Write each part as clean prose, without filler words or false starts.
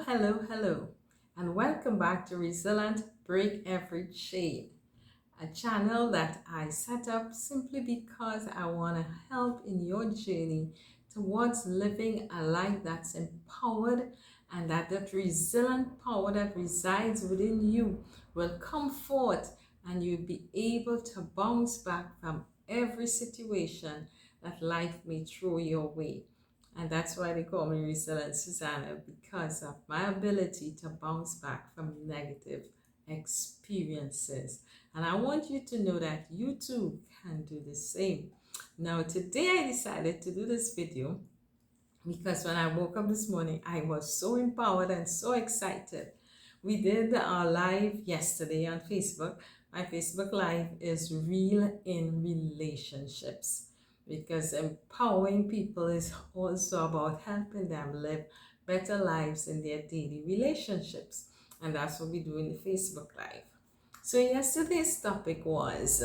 Hello, and welcome back to Resilient Break Every Chain, a channel that I set up simply because I want to help in your journey towards living a life that's empowered, and that resilient power that resides within you will come forth and you'll be able to bounce back from every situation that life may throw your way. And that's why they call me Resilient Suzanna, because of my ability to bounce back from negative experiences. And I want you to know that you too can do the same. Now, today I decided to do this video because when I woke up this morning, I was so empowered and so excited. We did our live yesterday on Facebook. My Facebook live is Real in Relationships, because empowering people is also about helping them live better lives in their daily relationships. And that's what we do in the Facebook live. So yesterday's topic was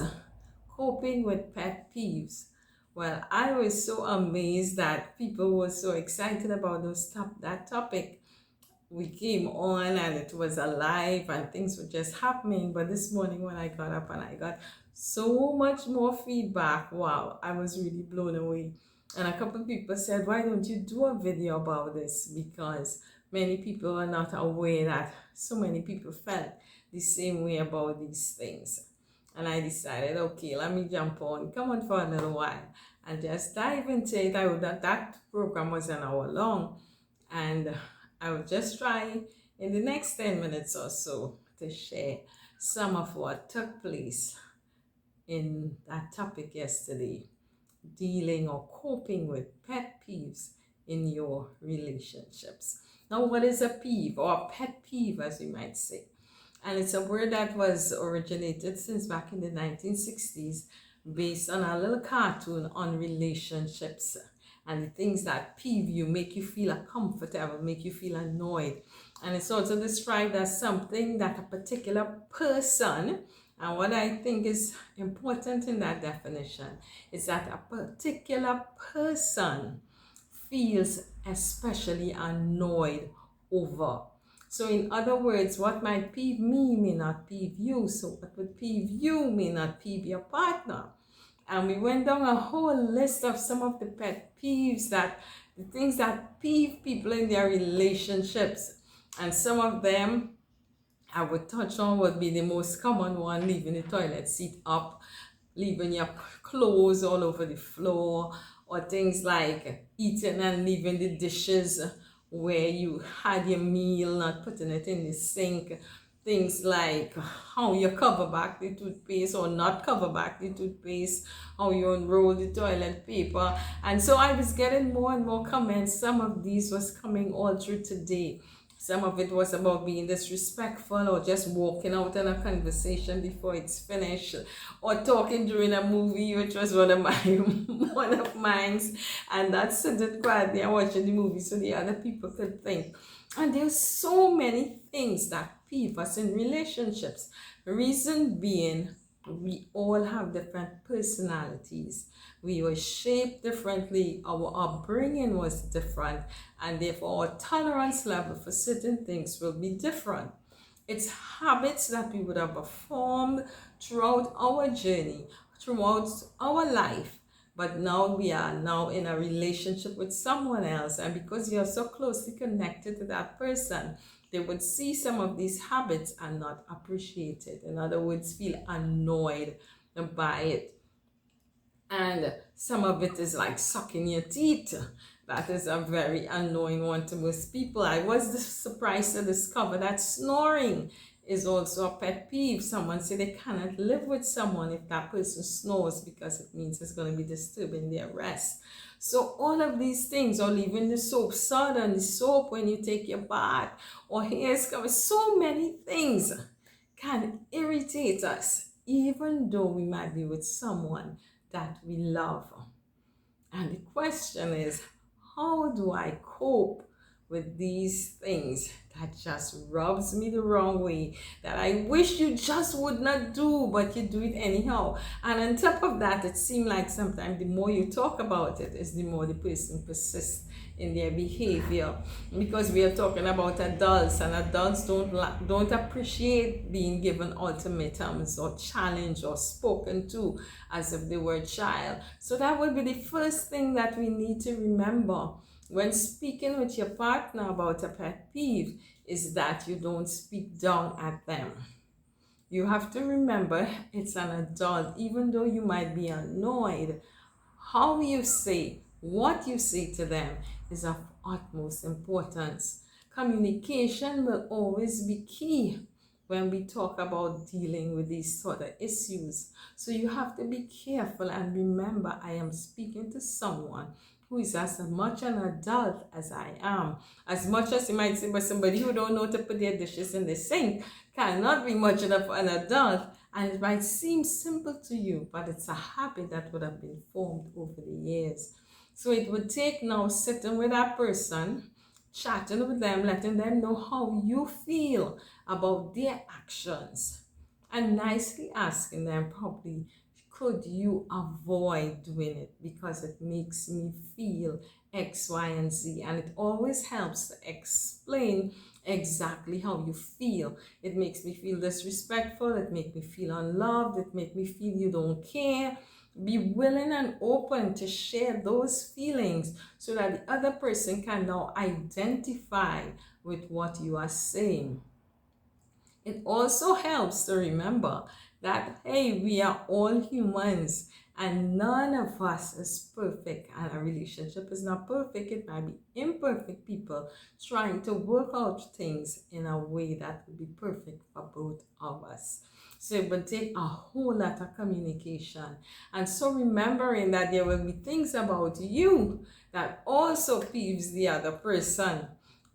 coping with pet peeves. Well, I was so amazed that people were so excited about that topic. We came on and it was alive and things were just happening. But this morning when I got up and I got so much more feedback, wow, I was really blown away. And a couple of people said, why don't you do a video about this? Because many people are not aware that so many people felt the same way about these things. And I decided, okay, let me jump on, come on for a little while and just dive into it. That program was an hour long, and I will just try in the next 10 minutes or so to share some of what took place in that topic yesterday, dealing or coping with pet peeves in your relationships. Now, what is a peeve, or a pet peeve as we might say? And it's a word that was originated since back in the 1960s, based on a little cartoon on relationships and the things that peeve you, make you feel uncomfortable, make you feel annoyed. And it's also described as something that a particular person, and what I think is important in that definition is that a particular person feels especially annoyed over. So in other words, what might peeve me may not peeve you. So what would peeve you may not peeve your partner. And we went down a whole list of some of the pet peeves, that the things that peeve people in their relationships. And some of them I would touch on would be the most common one: leaving the toilet seat up, leaving your clothes all over the floor, or things like eating and leaving the dishes where you had your meal, not putting it in the sink. Things like how you cover back the toothpaste or not cover back the toothpaste, how you unroll the toilet paper. And so I was getting more and more comments. Some of these was coming all through today. Some of it was about being disrespectful, or just walking out in a conversation before it's finished, or talking during a movie, which was one of my one of mine's. And that's sitting quietly and watching the movie so the other people could think. And there's so many things that peeve us in relationships. Reason being, we all have different personalities. We were shaped differently, our upbringing was different, and therefore our tolerance level for certain things will be different. It's habits that we would have formed throughout our journey, throughout our life. But now we are now in a relationship with someone else, and because you're so closely connected to that person, they would see some of these habits and not appreciate it. In other words, feel annoyed by it. And some of it is like sucking your teeth. That is a very annoying one to most people. I was surprised to discover that snoring is also a pet peeve. Someone said they cannot live with someone if that person snores, because it means it's going to be disturbing their rest. So all of these things, or leaving the soap sudden, the soap when you take your bath, or hairs cover, so many things can irritate us, even though we might be with someone that we love. And the question is, how do I cope with these things that just rubs me the wrong way, that I wish you just would not do, but you do it anyhow. And on top of that, it seems like sometimes the more you talk about it, is the more the person persists in their behavior, because we are talking about adults, and adults don't appreciate being given ultimatums or challenged or spoken to as if they were a child. So that would be the first thing that we need to remember when speaking with your partner about a pet peeve, is that you don't speak down at them. You have to remember it's an adult. Even though you might be annoyed, how you say, what you say to them is of utmost importance. Communication will always be key when we talk about dealing with these sort of issues. So you have to be careful and remember, I am speaking to someone who is as much an adult as I am. As much as you might say, but somebody who don't know to put their dishes in the sink cannot be much enough an adult. And it might seem simple to you, but it's a habit that would have been formed over the years. So it would take now sitting with that person, chatting with them, letting them know how you feel about their actions, and nicely asking them probably, could you avoid doing it because it makes me feel X, Y, and Z. And it always helps to explain exactly how you feel. It makes me feel disrespectful, it makes me feel unloved, it makes me feel you don't care. Be willing and open to share those feelings so that the other person can now identify with what you are saying. It also helps to remember that, hey, we are all humans and none of us is perfect, and a relationship is not perfect. It might be imperfect people trying to work out things in a way that will be perfect for both of us. So it will take a whole lot of communication. And so remembering that there will be things about you that also peeves the other person.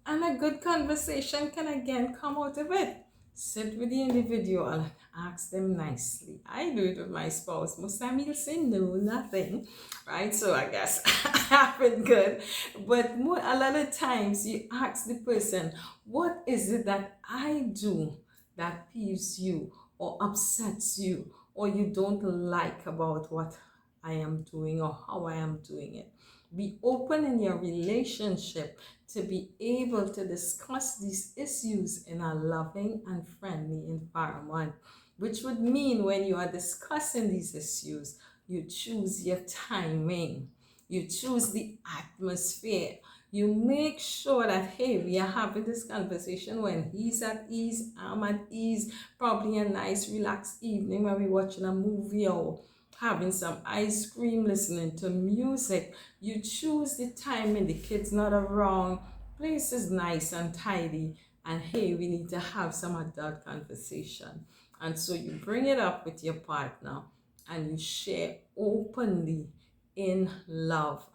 And a good conversation can again come out of it. Sit with the individual and ask them nicely. I do it with my spouse. Most time he'll say no, nothing, right? So I guess I have it good. But a lot of times you ask the person, what is it that I do that peeves you or upsets you or you don't like about what I am doing or how I am doing it? Be open in your relationship to be able to discuss these issues in a loving and friendly environment, which would mean when you are discussing these issues, you choose your timing, you choose the atmosphere, you make sure that, hey, we are having this conversation when he's at ease, I'm at ease, probably a nice relaxed evening when we're watching a movie or having some ice cream, listening to music. You choose the timing, the kids not around, place is nice and tidy, and hey, we need to have some adult conversation. And so you bring it up with your partner and you share openly in love.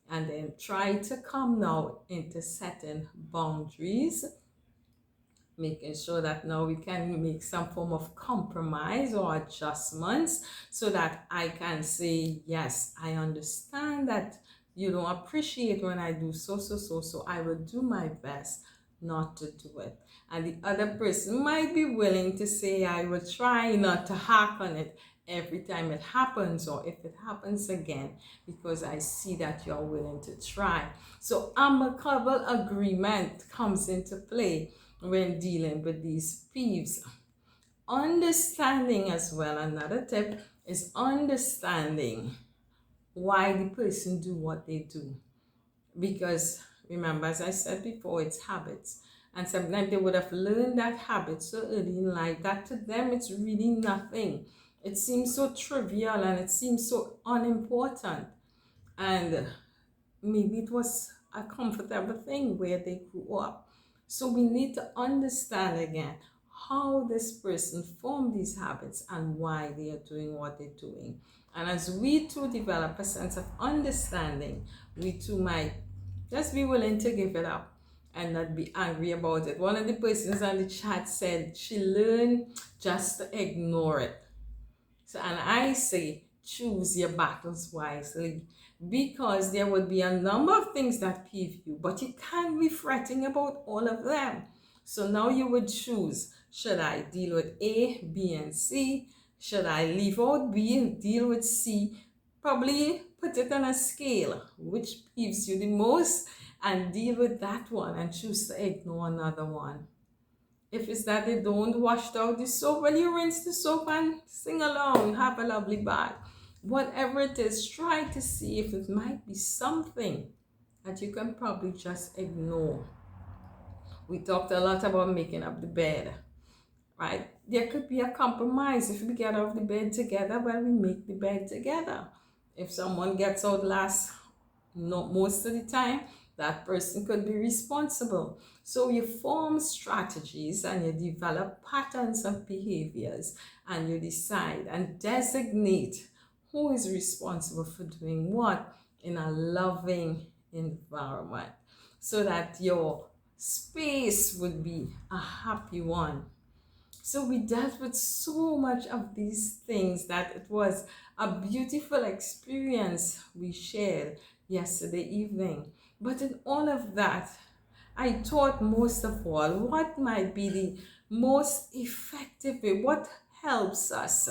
And then try to come now into setting boundaries, making sure that now we can make some form of compromise or adjustments so that I can say, yes, I understand that you don't appreciate when I do so I will do my best not to do it. And the other person might be willing to say, I will try not to hack on it every time it happens, or if it happens again, because I see that you're willing to try. So amicable agreement comes into play when dealing with these peeves. Understanding as well, another tip is understanding why the person do what they do. Because remember, as I said before, it's habits. And sometimes they would have learned that habit so early in life that to them it's really nothing. It seems so trivial and it seems so unimportant. And maybe it was a comfortable thing where they grew up. So we need to understand again how this person formed these habits and why they are doing what they're doing. And as we too develop a sense of understanding, we too might just be willing to give it up and not be angry about it. One of the persons on the chat said she learned just to ignore it. So, and I say, choose your battles wisely, because there would be a number of things that peeve you, but you can't be fretting about all of them. So now you would choose, should I deal with A, B, and C? Should I leave out B and deal with C? Probably put it on a scale, which peeves you the most, and deal with that one and choose to ignore another one. If it's that they don't wash out the soap, well, you rinse the soap and sing along, have a lovely bath. Whatever it is, try to see if it might be something that you can probably just ignore. We talked a lot about making up the bed, right? There could be a compromise. If we get off the bed together, well, we make the bed together. If someone gets out last, not most of the time, that person could be responsible. So you form strategies and you develop patterns of behaviors, and you decide and designate who is responsible for doing what in a loving environment, so that your space would be a happy one. So we dealt with so much of these things that it was a beautiful experience we shared yesterday evening. But in all of that, I thought most of all, what might be the most effective way, what helps us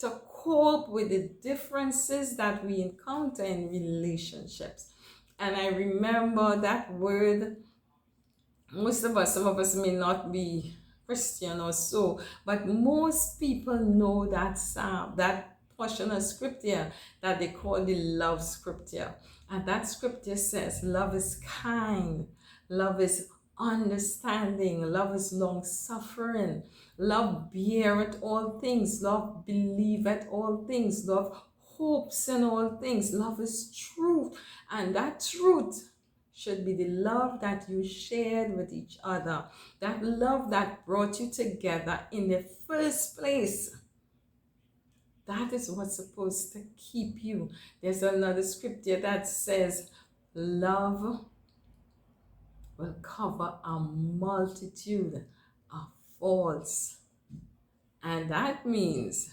to cope with the differences that we encounter in relationships. And I remember that word, most of us, some of us may not be Christian or so, but most people know that psalm, that portion of scripture that they call the love scripture. And that scripture says, love is kind, love is understanding, love is long suffering, love beareth all things, love believeth all things, love hopes in all things, love is truth. And that truth should be the love that you shared with each other, that love that brought you together in the first place. That is what's supposed to keep you. There's another scripture that says, love will cover a multitude of faults. And that means,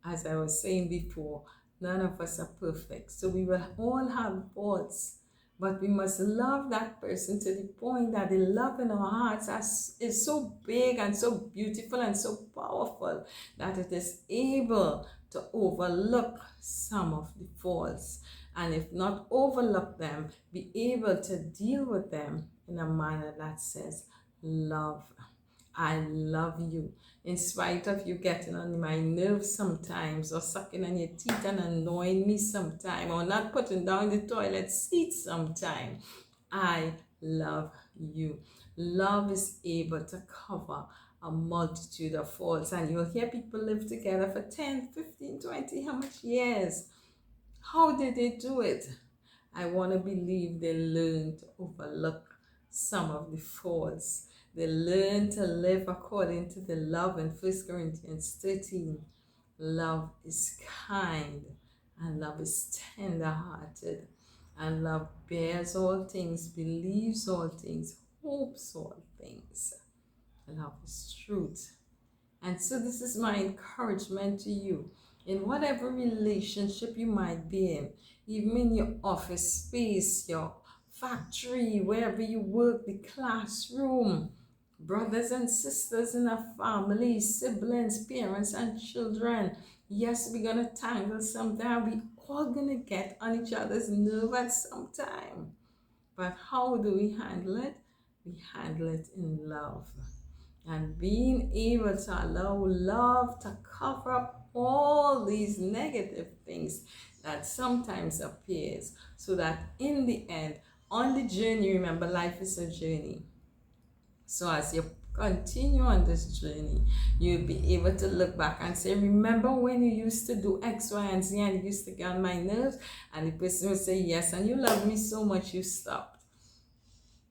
as I was saying before, none of us are perfect. So we will all have faults. But we must love that person to the point that the love in our hearts is so big and so beautiful and so powerful that it is able to overlook some of the faults. And if not overlook them, be able to deal with them in a manner that says, love. I love you. In spite of you getting on my nerves sometimes, or sucking on your teeth and annoying me sometimes, or not putting down the toilet seat sometimes, I love you. Love is able to cover a multitude of faults. And you'll hear people live together for 10, 15, 20, how much years? How did they do it? I want to believe they learned to overlook some of the faults. They learn to live according to the love in 1 Corinthians 13. Love is kind, and love is tender-hearted, and love bears all things, believes all things, hopes all things. Love is truth. And so this is my encouragement to you. In whatever relationship you might be in, even in your office space, your factory, wherever you work, the classroom, brothers and sisters in a family, siblings, parents and children. Yes, we're going to tangle sometime. We all going to get on each other's nerve at some time. But how do we handle it? We handle it in love. And being able to allow love to cover up all these negative things that sometimes appears, so that in the end, on the journey, remember, life is a journey. So as you continue on this journey, you'll be able to look back and say, remember when you used to do X, Y, and Z, and it used to get on my nerves? And the person will say, yes, and you love me so much, you stopped.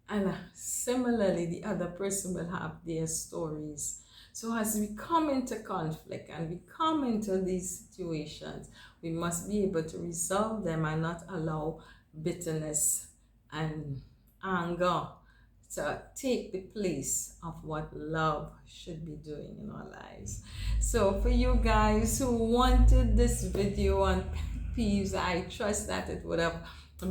And similarly, the other person will have their stories. So as we come into conflict and we come into these situations, we must be able to resolve them and not allow bitterness and anger to take the place of what love should be doing in our lives. So for you guys who wanted this video on pet peeves, I trust that it would have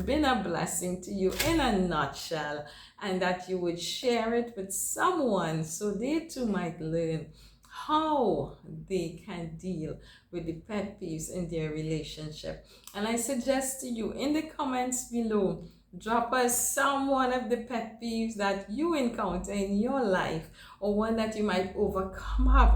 been a blessing to you in a nutshell, and that you would share it with someone so they too might learn how they can deal with the pet peeves in their relationship. And I suggest to you in the comments below, drop us some one of the pet peeves that you encounter in your life, or one that you might have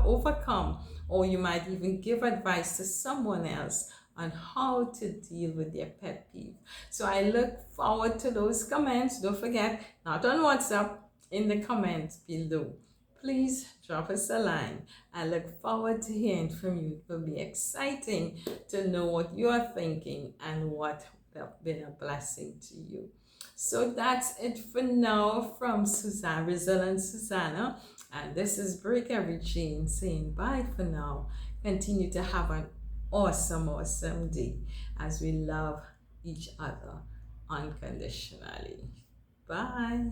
overcome, or you might even give advice to someone else on how to deal with their pet peeve. So I look forward to those comments. Don't forget, not on WhatsApp, in the comments below. Please drop us a line. I look forward to hearing from you. It will be exciting to know what you are thinking and what would have been a blessing to you. So that's it for now from Suzanna, Resilient Suzanna. And this is Break Every Chain saying bye for now. Continue to have an awesome day as we love each other unconditionally. Bye.